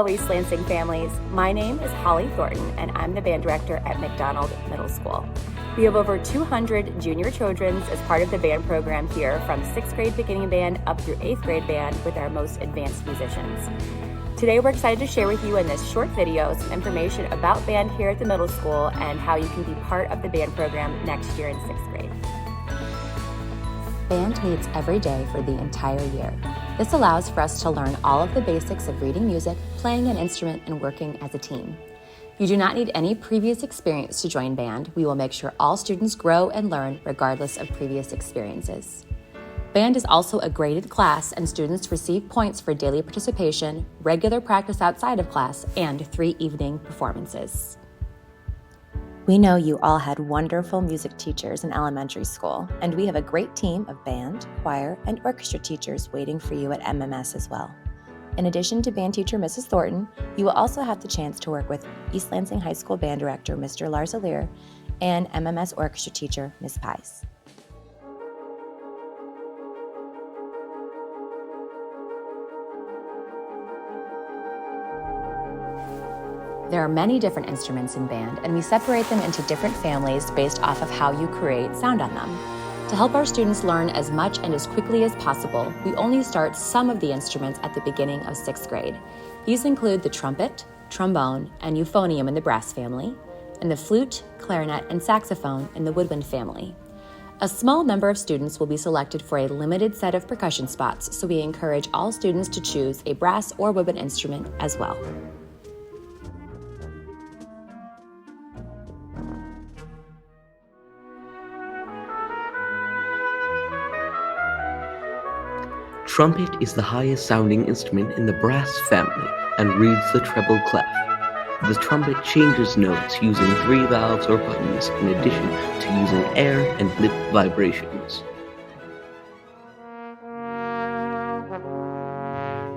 Hello, East Lansing families. My name is Holly Thornton, and I'm the band director at McDonald Middle School. We have over 200 junior children as part of the band program here, from 6th grade beginning band up through 8th grade band with our most advanced musicians. Today, we're excited to share with you in this short video some information about band here at the middle school and how you can be part of the band program next year in 6th grade. Band meets every day for the entire year. This allows for us to learn all of the basics of reading music, playing an instrument, and working as a team. You do not need any previous experience to join band. We will make sure all students grow and learn regardless of previous experiences. Band is also a graded class, and students receive points for daily participation, regular practice outside of class, and 3 evening performances. We know you all had wonderful music teachers in elementary school, and we have a great team of band, choir, and orchestra teachers waiting for you at MMS as well. In addition to band teacher Mrs. Thornton, you will also have the chance to work with East Lansing High School band director Mr. Lars Alir and MMS orchestra teacher Ms. Pies. There are many different instruments in band, and we separate them into different families based off of how you create sound on them. To help our students learn as much and as quickly as possible, we only start some of the instruments at the beginning of 6th grade. These include the trumpet, trombone, and euphonium in the brass family, and the flute, clarinet, and saxophone in the woodwind family. A small number of students will be selected for a limited set of percussion spots, so we encourage all students to choose a brass or woodwind instrument as well. Trumpet is the highest sounding instrument in the brass family and reads the treble clef. The trumpet changes notes using 3 valves or buttons in addition to using air and lip vibrations.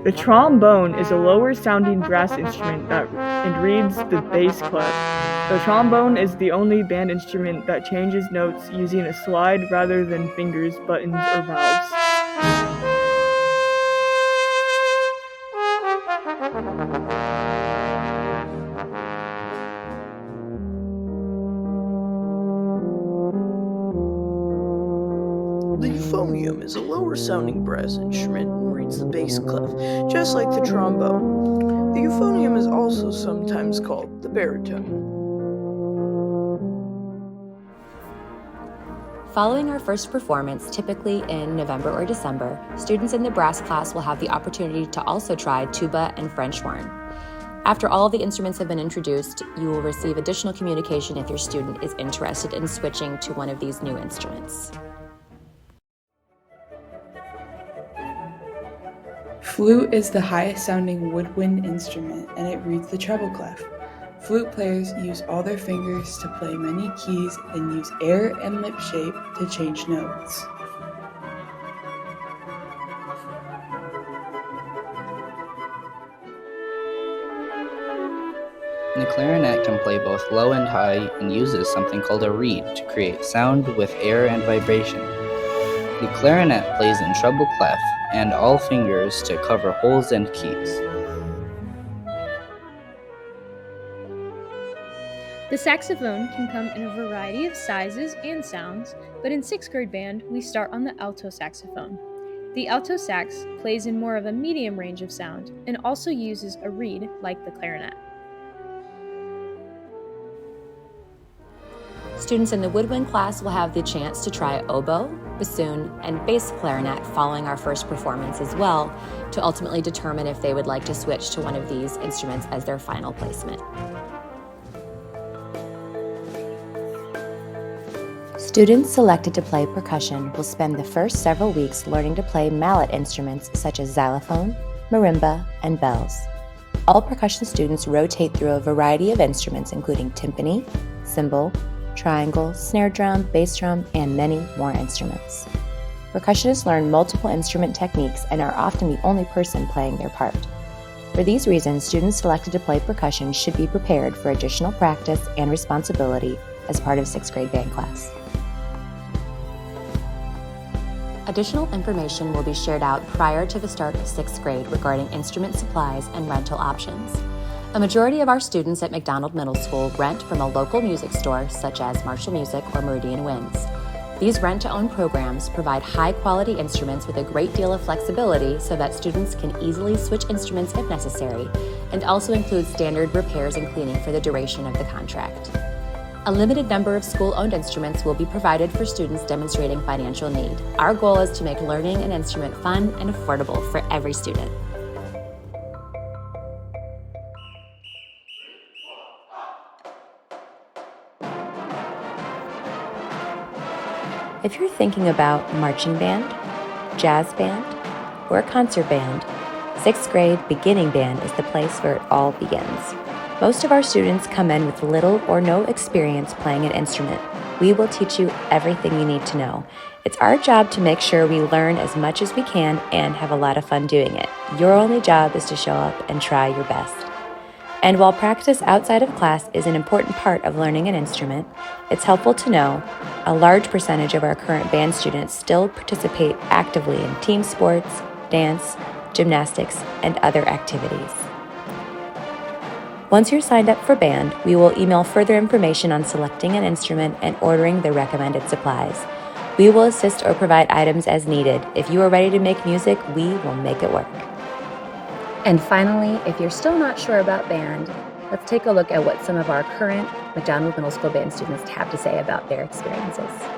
The trombone is a lower sounding brass instrument and reads the bass clef. The trombone is the only band instrument that changes notes using a slide rather than fingers, buttons, or valves. The euphonium is a lower sounding brass instrument and reads the bass clef, just like the trombone. The euphonium is also sometimes called the baritone. Following our first performance, typically in November or December, students in the brass class will have the opportunity to also try tuba and French horn. After all of the instruments have been introduced, you will receive additional communication if your student is interested in switching to one of these new instruments. Flute is the highest sounding woodwind instrument, and it reads the treble clef. Flute players use all their fingers to play many keys and use air and lip shape to change notes. The clarinet can play both low and high and uses something called a reed to create sound with air and vibration. The clarinet plays in treble clef and all fingers to cover holes and keys. The saxophone can come in a variety of sizes and sounds, but in 6th grade band, we start on the alto saxophone. The alto sax plays in more of a medium range of sound and also uses a reed like the clarinet. Students in the woodwind class will have the chance to try oboe, bassoon, and bass clarinet following our first performance as well, to ultimately determine if they would like to switch to one of these instruments as their final placement. Students selected to play percussion will spend the first several weeks learning to play mallet instruments such as xylophone, marimba, and bells. All percussion students rotate through a variety of instruments including timpani, cymbal, triangle, snare drum, bass drum, and many more instruments. Percussionists learn multiple instrument techniques and are often the only person playing their part. For these reasons, students selected to play percussion should be prepared for additional practice and responsibility as part of 6th grade band class. Additional information will be shared out prior to the start of 6th grade regarding instrument supplies and rental options. A majority of our students at McDonald Middle School rent from a local music store such as Marshall Music or Meridian Winds. These rent-to-own programs provide high-quality instruments with a great deal of flexibility so that students can easily switch instruments if necessary, and also include standard repairs and cleaning for the duration of the contract. A limited number of school-owned instruments will be provided for students demonstrating financial need. Our goal is to make learning an instrument fun and affordable for every student. If you're thinking about marching band, jazz band, or concert band, 6th grade beginning band is the place where it all begins. Most of our students come in with little or no experience playing an instrument. We will teach you everything you need to know. It's our job to make sure we learn as much as we can and have a lot of fun doing it. Your only job is to show up and try your best. And while practice outside of class is an important part of learning an instrument, it's helpful to know a large percentage of our current band students still participate actively in team sports, dance, gymnastics, and other activities. Once you're signed up for band, we will email further information on selecting an instrument and ordering the recommended supplies. We will assist or provide items as needed. If you are ready to make music, we will make it work. And finally, if you're still not sure about band, let's take a look at what some of our current McDonald Middle School band students have to say about their experiences.